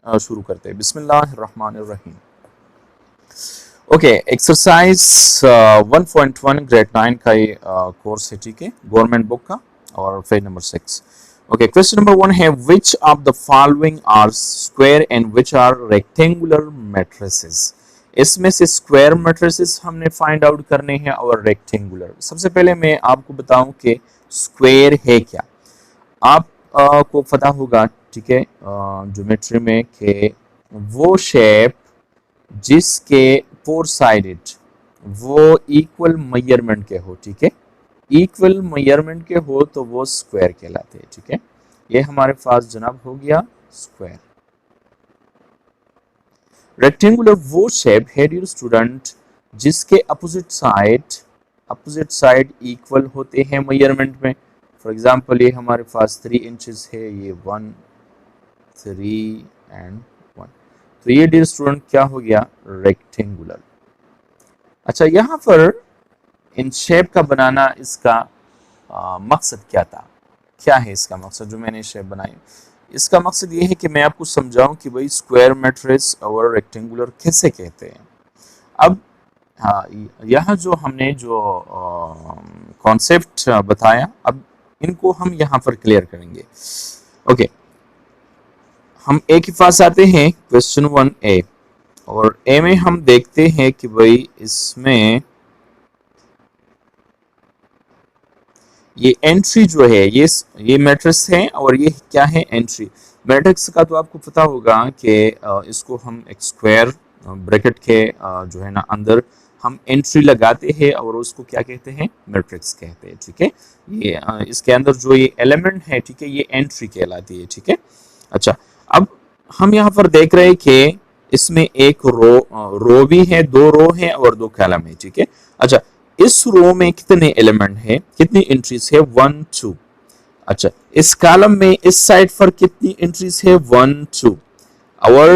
शुरू करते हैं। बिस्मिल्लाहिर्रहमानिर्रहीम। ओके, एक्सरसाइज 1.1 ग्रेड 9 का ये कोर्स है, ठीक है, गवर्नमेंट बुक का, और page number 6। Okay, question number 1 है which of the following are square and which are rectangular matrices. इसमें से स्क्वायर मैट्रिसेस हमने फाइंड आउट करने हैं और रेक्टेंगुलर। सबसे पहले मैं आपको बताऊं कि स्क्वायर है क्या। आप को पता होगा, ठीक है, ज्योमेट्री में, कि वो शेप जिसके फोर साइडेड वो इक्वल मेजरमेंट के हो, ठीक है, इक्वल मेजरमेंट के हो तो वो स्क्वायर कहलाते हैं, ठीक है। ये हमारे पास जनाब हो गया स्क्वायर। रेक्टेंगुलर वो शेप है डियर स्टूडेंट जिसके अपोजिट साइड इक्वल होते हैं मेजरमेंट में। फॉर एग्जांपल ये हमारे पास 3 इंचेस है, ये 1 3 एंड 1, तो ये डियर स्टूडेंट क्या हो गया, रेक्टेंगुलर। अच्छा, यहाँ पर इन शेप का बनाना, इसका मकसद क्या था, क्या है इसका मकसद जो मैंने शेप बनाई। इसका मकसद ये है कि मैं आपको समझाऊं कि भाई स्क्वायर मैट्रिक्स और रेक्टेंगुलर कैसे कहते हैं। अब हाँ, यह जो हमने जो कॉन्सेप्ट बताया, अब इनको हम यहाँ पर क्लियर करेंगे। ओके, हम ए के पास आते हैं, क्वेश्चन 1A, और ए में हम देखते हैं कि भाई इसमें ये एंट्री जो है, ये मैट्रिक्स है, और ये क्या है, एंट्री। मैट्रिक्स का तो आपको पता होगा कि इसको हम एक स्क्वायर ब्रैकेट के जो है ना अंदर हम एंट्री लगाते हैं और उसको क्या कहते हैं, मैट्रिक्स कहते हैं, ठीक है। ये इसके अंदर जो ये एलिमेंट है, ठीक है, ये एंट्री कहलाती है, ठीक है। अच्छा, अब हम यहाँ पर देख रहे हैं कि इसमें एक रो भी है, 2 रो है और 2 कॉलम है, ठीक है। अच्छा, इस रो में कितने एलिमेंट है, कितनी एंट्रीज है, 1 2। अच्छा, इस कॉलम में इस साइड पर कितनी एंट्रीज है, 1 2, और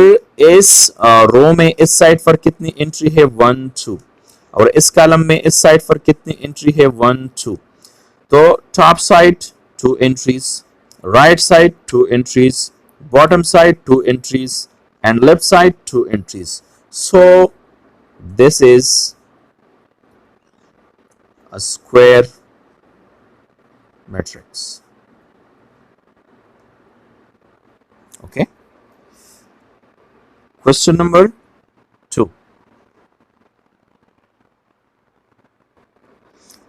इस रो में इस साइड पर कितनी एंट्री है, 1 2, और इस कॉलम में इस साइड पर कितनी एंट्री है, 1 2। तो top side 2 entries, right side 2 entries, bottom side 2 entries, and left side 2 entries. So this is a square matrix. Okay, question number 2.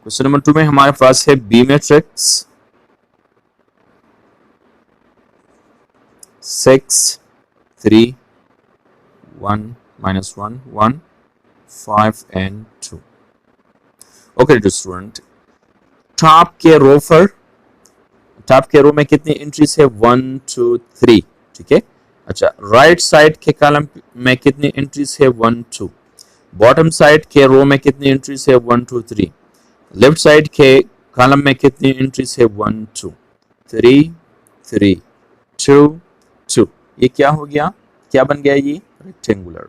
Question number 2 में हमारे पास है B matrix 6 3 1 -1 1 5 and 2. Okay student, top के row में कितनी entries है, 1 2 3, ठीक है। अच्छा, राइट साइड के कॉलम में कितनी एंट्रीज है, 1 2, बॉटम साइड के रो में कितनी एंट्रीज है, 1 2 3, लेफ्ट साइड के कॉलम में कितनी एंट्रीज है, 1 2 3 3 2 2। ये क्या हो गया, क्या बन गया, ये rectangular.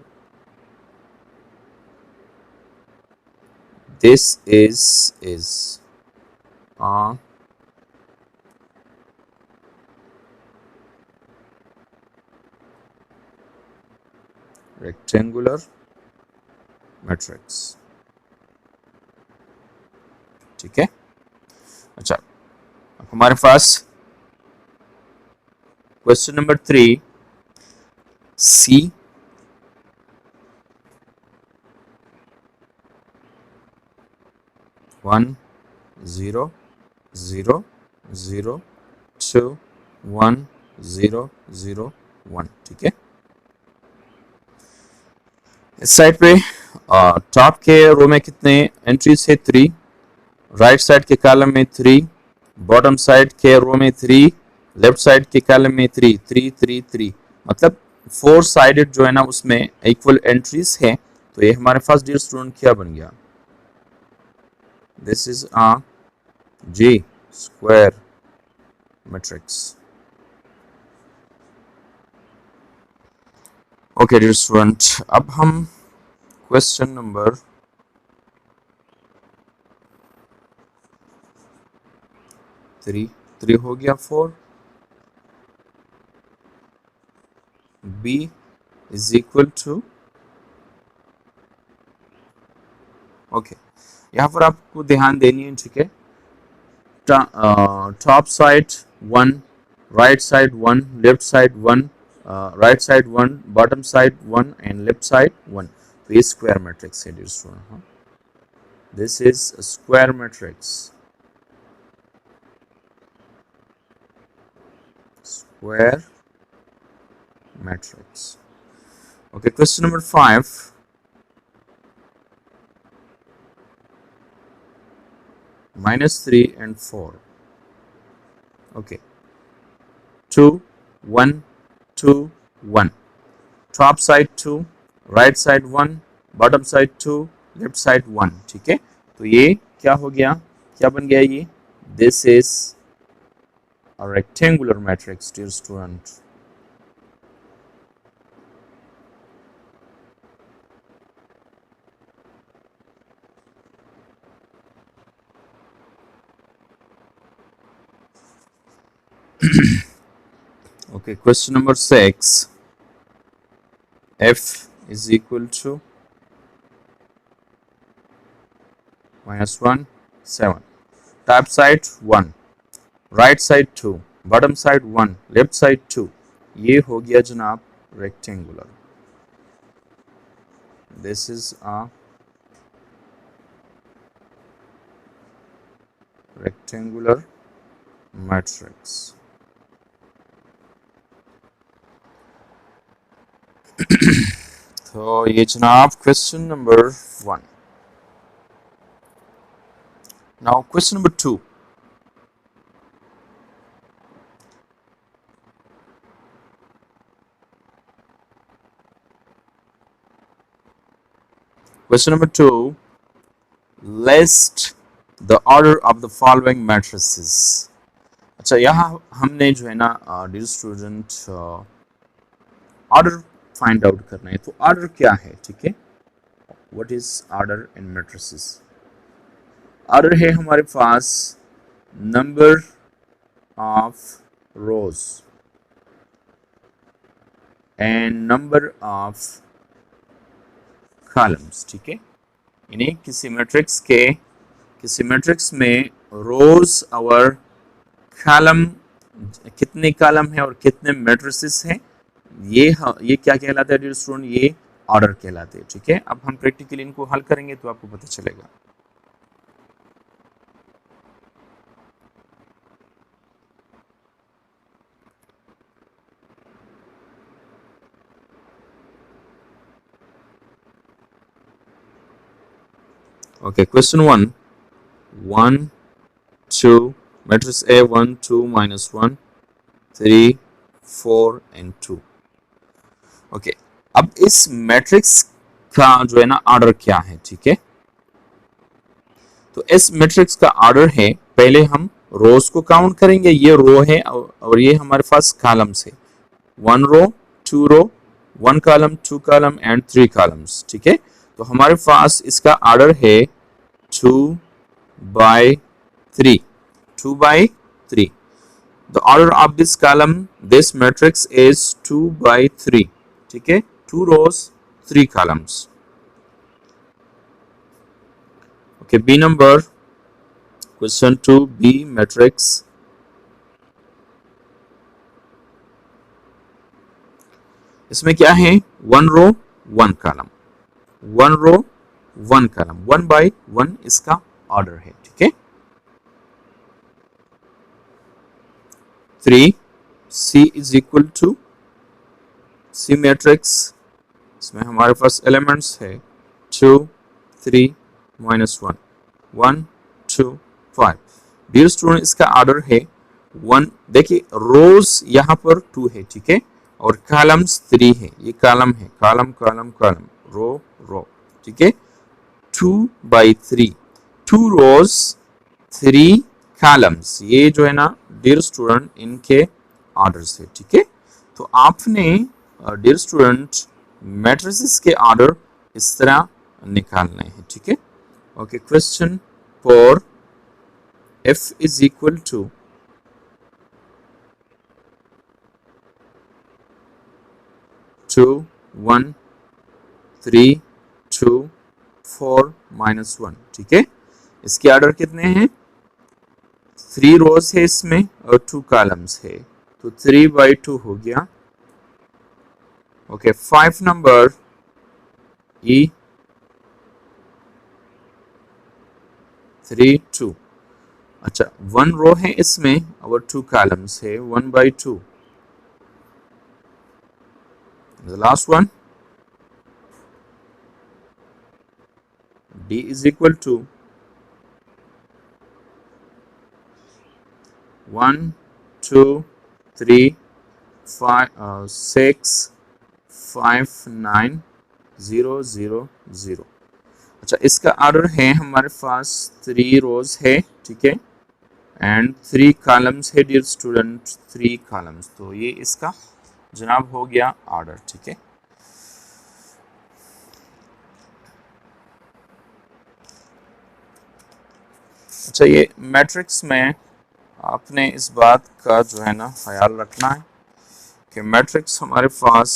This is a rectangular matrix, ठीक है। अच्छा, अब हमारे पास क्वेश्चन नंबर 3 C 1 0 0 0 2 1 0 0 1, ठीक है। इस साइड पे टॉप के रो में कितने एंट्रीज है, 3, राइट साइड के कॉलम में 3, बॉटम साइड के रो में 3, लेफ्ट साइड के कॉलम में 3 3 3 3, मतलब 4 साइडेड जो है ना उसमें इक्वल एंट्रीज है। तो ये हमारे पास डियर स्टूडेंट क्या बन गया, this is a G square matrix. Okay dear student, अब हम क्वेश्चन नंबर 3 हो गया 4, B is equal to, okay, यहाँ पर आपको ध्यान देनी है, ठीक है। Top side 1, right side 1, left side 1, right side 1, bottom side 1 and left side 1। तो ये स्क्वायर मैट्रिक्स है dear student. This is square matrix, square matrix. Okay, question number 5, -3 and 4. Okay, 2 1 2 1, top side 2, right side 1, bottom side 2, left side 1। ठीक है, तो ये क्या हो गया, क्या बन गया ये? This is a rectangular matrix, dear student। Okay, question number 6, f is equal to -1 7, top side 1, right side 2, bottom side 1, left side 2। ये हो गया जनाब rectangular. This is a rectangular matrix. तो ये जनाब question number 1। Now question number 2, question number 2, list the order of the following matrices। अच्छा, यहाँ हमने जो है ना dear student order find out करना है। तो ऑर्डर क्या है, ठीक है, what is order in matrices? Order है हमारे पास number of rows and number of columns. ठीक है, यानी किसी मैट्रिक्स में रोज और कॉलम, कितने कॉलम है और कितने मैट्रिसेस हैं, ये क्या कहलाता है डियर स्टूडेंट? ये ऑर्डर कहलाते हैं। ठीक है, अब हम प्रैक्टिकली इनको हल करेंगे तो आपको पता चलेगा। Okay, question 1, 1 2, matrix A 1 2 -1 3 4 and 2। Okay, अब इस मैट्रिक्स का जो है ना ऑर्डर क्या है? ठीक है, तो इस मैट्रिक्स का ऑर्डर है, पहले हम रोज को काउंट करेंगे, ये रो है और ये हमारे पास कॉलम्स है, 1 रो 2 रो 1 कॉलम 2 कॉलम एंड 3 कॉलम्स। ठीक है, तो हमारे पास इसका ऑर्डर है 2 by 3, 2 by 3। The order of this column, this matrix is 2 by 3। ठीक है, 2 rows 3 columns। Okay, B number, question 2, B matrix। इसमें क्या है? 1 रो 1 कॉलम, 1 रो 1 कॉलम, 1 by 1 इसका ऑर्डर है। ठीक है, 3 C is equal to C matrix, इसमें हमारे पास एलिमेंट्स है 2 3 -1 1 2 5। डियर स्टूडेंट, इसका ऑर्डर है 1। देखिए रोज यहाँ पर 2 है, ठीक है, और कॉलम्स 3 है, ये कॉलम है, कॉलम कॉलम कॉलम, रो रो। ठीक है, 2 by 3, 2 rows 3 कॉलम्स, ये जो है ना डियर स्टूडेंट इनके ऑर्डर्स है। ठीक है, तो आपने डियर स्टूडेंट मैट्रिसेस के ऑर्डर इस तरह निकालने हैं। ठीक है, okay, question 4, F is equal to 2 1 3 2 4 -1। ठीक है, इसके ऑर्डर कितने हैं? 3 रोज है इसमें और 2 कॉलम्स है, तो 3/2 हो गया। Okay, 5 number E 3 2। अच्छा, 1 रो है इसमें और 2 कॉलम्स है, 1/2। The last one, D is equal to 1 2 3 5 6 5 9 0 0 0। अच्छा, इसका ऑर्डर है हमारे पास 3 रोज है, ठीक है, एंड 3 कॉलम्स है डियर स्टूडेंट, 3 कॉलम्स। तो ये इसका जनाब हो गया ऑर्डर। ठीक है, अच्छा, ये मैट्रिक्स में आपने इस बात का जो है ना ख्याल रखना है कि मैट्रिक्स हमारे पास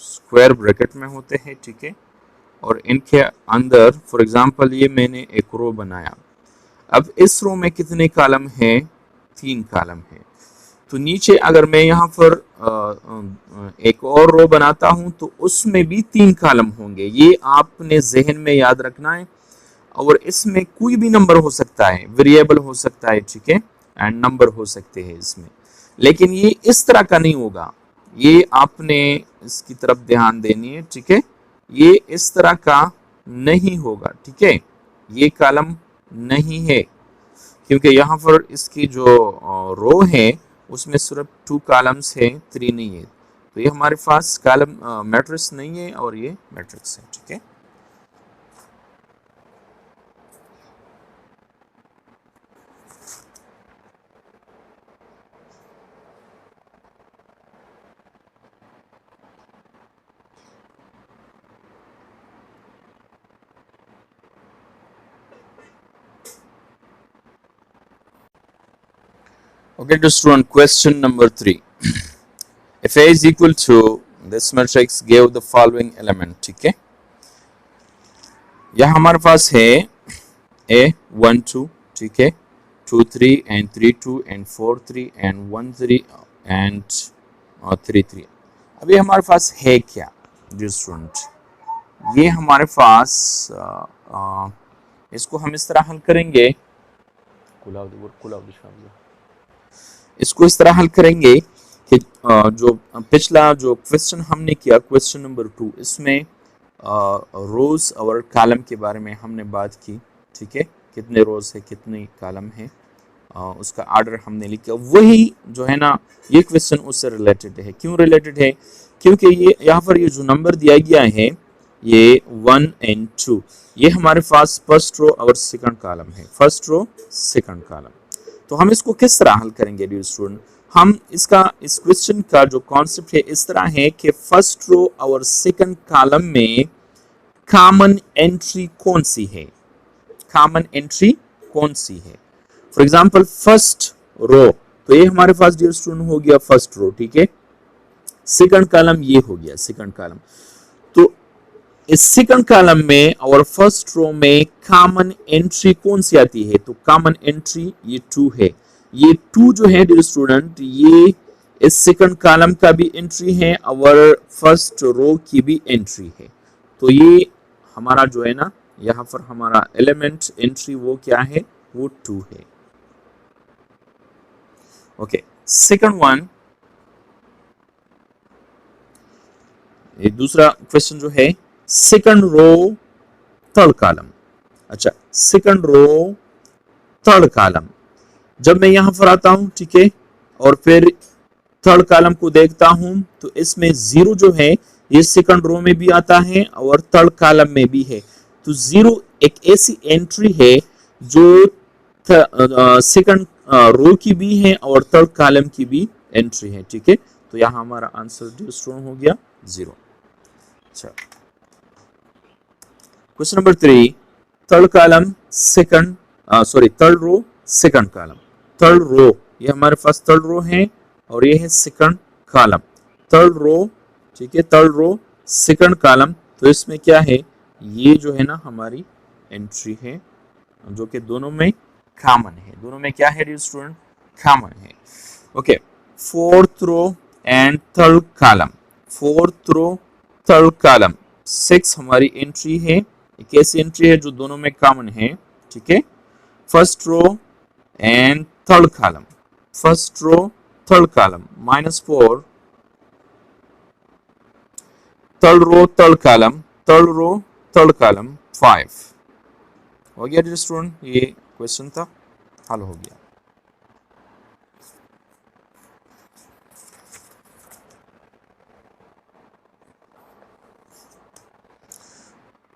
स्क्वायर ब्रैकेट में होते हैं, ठीक है, और इनके अंदर फॉर एग्जांपल ये मैंने एक रो बनाया। अब इस रो में कितने कॉलम हैं? 3 कॉलम है। तो नीचे अगर मैं यहाँ पर एक और रो बनाता हूँ तो उसमें भी 3 कॉलम होंगे, ये आपने जहन में याद रखना है। और इसमें कोई भी नंबर हो सकता है, वेरिएबल हो सकता है, ठीक है, एंड नंबर हो सकते हैं इसमें, लेकिन ये इस तरह का नहीं होगा। ये आपने इसकी तरफ ध्यान देनी है, ठीक है, ये इस तरह का नहीं होगा, ठीक है, ये कॉलम नहीं है, क्योंकि यहाँ पर इसकी जो रो है उसमें सिर्फ 2 कॉलम्स है, 3 नहीं है। तो ये हमारे पास कॉलम मैट्रिक्स नहीं है और ये मैट्रिक्स है। ठीक है, okay, just run question number 3. If A is equal to this matrix give the following element. ठीक है, यह हमारे पास है A 1 2, ठीक है, 2 3 and 3 2 and 4 3 and 1 3 and 3 3। अब ये हमारे पास है क्या स्टूडेंट? ये हमारे पास इसको हम इस तरह हल करेंगे, इसको इस तरह हल करेंगे कि जो पिछला जो क्वेश्चन हमने किया, क्वेश्चन नंबर 2, इसमें रोज और कॉलम के बारे में हमने बात की, ठीक है, कितने रोज है कितने कॉलम है, उसका ऑर्डर हमने लिखा। वही जो है ना ये क्वेश्चन उससे रिलेटेड है। क्यों रिलेटेड है? क्योंकि ये यहाँ पर ये जो नंबर दिया गया है ये 1 and 2, ये हमारे पास फर्स्ट रो और सेकंड कॉलम है, फर्स्ट रो सेकंड कॉलम। तो हम इसको किस तरह हल करेंगे डियर स्टूडेंट? हम इसका इस क्वेश्चन का जो कॉन्सेप्ट है इस तरह है कि फर्स्ट रो और सेकंड कॉलम में कॉमन एंट्री कौन सी है, कॉमन एंट्री कौन सी है। फॉर एग्जांपल फर्स्ट रो, तो ये हमारे पास डियर स्टूडेंट हो गया फर्स्ट रो, ठीक है, सेकंड कॉलम ये हो गया सेकंड कॉलम। तो इस सेकंड कॉलम में और फर्स्ट रो में कॉमन एंट्री कौन सी आती है? तो कॉमन एंट्री ये 2 है। ये 2 जो है डियर स्टूडेंट ये इस सेकंड कॉलम का भी एंट्री है और फर्स्ट रो की भी एंट्री है। तो ये हमारा जो है ना यहाँ पर हमारा एलिमेंट एंट्री वो क्या है? वो 2 है। ओके, सेकंड वन, ये दूसरा क्वेश्चन जो है सेकंड रो थर्ड कॉलम। अच्छा, सेकंड रो थर्ड कॉलम, जब मैं यहां पर आता हूं, ठीक है, और फिर थर्ड कॉलम को देखता हूं तो इसमें 0 जो है ये सेकंड रो में भी आता है और थर्ड कॉलम में भी है। तो 0 एक ऐसी एंट्री है जो सेकंड रो की भी है और थर्ड कॉलम की भी एंट्री है, ठीक है। तो यहां हमारा आंसर स्ट्रॉन्ग हो गया 0। अच्छा, question number 3, third column second third row second column. Third row, ये हमारे पास थर्ड रो है और ये है सेकंड कॉलम। थर्ड रो, ठीक है, थर्ड रो सेकंड कॉलम। तो इसमें क्या है, ये जो है ना हमारी एंट्री है जो कि दोनों में कॉमन है, दोनों में क्या है डियर स्टूडेंट, कॉमन है। Okay, fourth row and third column, fourth row third column 6 हमारी एंट्री है। एक ऐसी एंट्री है जो दोनों में कॉमन है, ठीक है। First row and third column, first row third column -4, third row third column, third row third column 5। हो गया डियर स्टूडेंट, ये क्वेश्चन था, हल हो गया।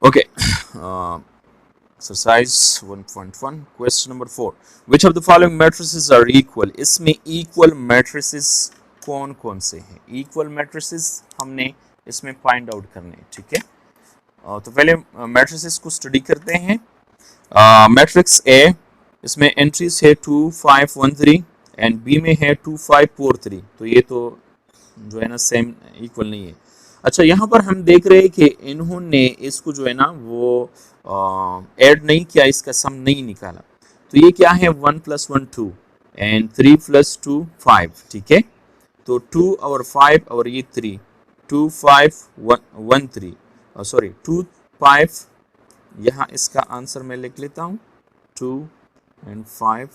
Okay, exercise 1.1 question number 4, which of the following matrices are equal. इसमें equal matrices कौन कौन से हैं, इक्वल मैट्रिसेस हमने इसमें फाइंड आउट करने, ठीक है। तो पहले मैट्रिसेस को स्टडी करते हैं। मैट्रिक्स ए, इसमें एंट्रीज है 2 5 1 3 एंड बी में है 2 5 4 3। तो ये तो जो है ना सेम इक्वल नहीं है। अच्छा, यहाँ पर हम देख रहे हैं कि इन्होंने इसको जो है ना वो ऐड नहीं किया, इसका सम नहीं निकाला। तो ये क्या है, 1 + 1 2 एंड 3 + 2 5, ठीक है। तो 2 और 5 और ये 3, 2 5 1 3, सॉरी 2 5, यहाँ इसका आंसर मैं लिख लेता हूँ 2 and 5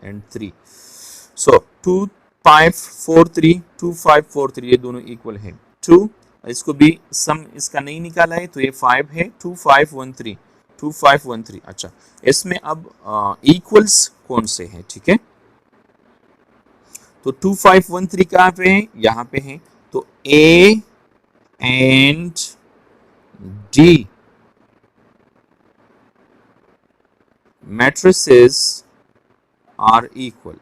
and 3। सो 2 5 4 3, 2 5 4 3, ये दोनों इक्वल है। 2, इसको भी सम इसका नहीं निकाला है तो ये 5 है, 2 5 1 3, 2 5 1 3। अच्छा, इसमें अब इक्वल्स कौन से हैं, ठीक है। तो 2 5 1 3 कहाँ पे है, यहाँ पे है। तो A and D matrices are equal,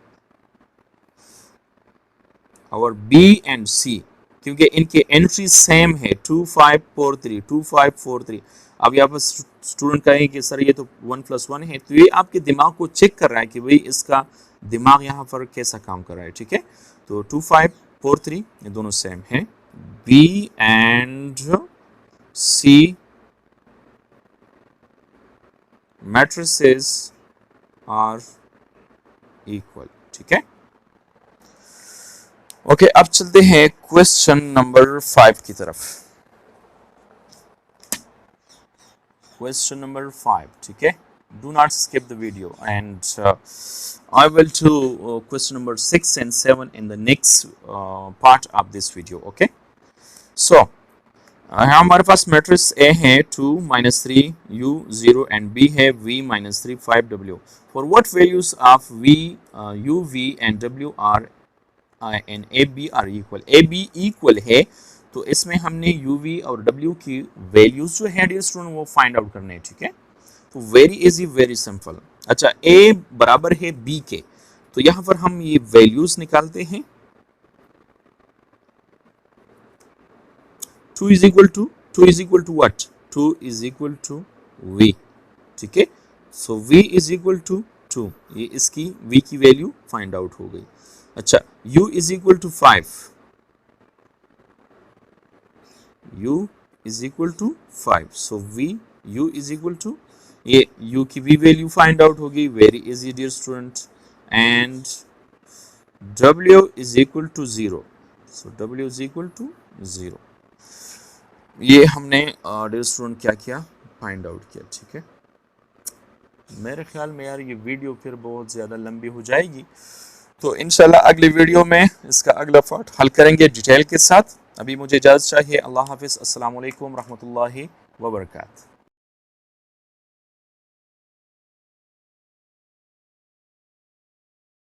और B and C क्योंकि इनके एंट्री सेम है 2 5 4 3, 2 5 4 3। अब यहाँ पर स्टूडेंट कहेंगे कि सर ये तो 1 + 1 है, तो ये आपके दिमाग को चेक कर रहा है कि भाई इसका दिमाग यहाँ पर कैसा काम कर रहा है, ठीक है। तो 2 5 4 3 ये दोनों सेम है। B and C matrices are equal, ठीक है। ओके, अब चलते हैं क्वेश्चन नंबर 5 की तरफ। क्वेश्चन नंबर 5, ठीक है। Do not skip the video and I will do question number 6 and 7 in the next part of this video, okay। So हमारे पास मैट्रिक्स A है 2 -3 U 0 and B है V -3 5 W। For what values of V U V and W are and AB are equal। AB equal है तो इसमें हमने UV और W की values जो है डियर स्टूडेंट वो फाइंड आउट करने हैं, ठीक है। तो वेरी इजी, वेरी सिंपल। अच्छा, A बराबर है B के, तो यहाँ पर हम ये वैल्यूज निकालते हैं। 2 is equal to what? 2 is equal to V, ठीक है। सो V is equal to 2, ये इसकी V की वैल्यू फाइंड आउट हो गई। अच्छा, U is equal to 5, U is equal to 5, so V U is equal to, ये U की V वैल्यू फाइंड आउट होगी, very easy dear student. And W is equal to 0, so W is equal to 0। ये हमने dear student क्या किया, find out किया, ठीक है। मेरे ख्याल में यार ये वीडियो फिर बहुत ज़्यादा लंबी हो जाएगी, तो इंशाल्लाह अगली वीडियो में इसका अगला पार्ट हल करेंगे डिटेल के साथ। अभी मुझे इजाज़त चाहिए। अल्लाह हाफिज़, अस्सलाम वालेकुम रहमतुल्लाहि व बरकातहू।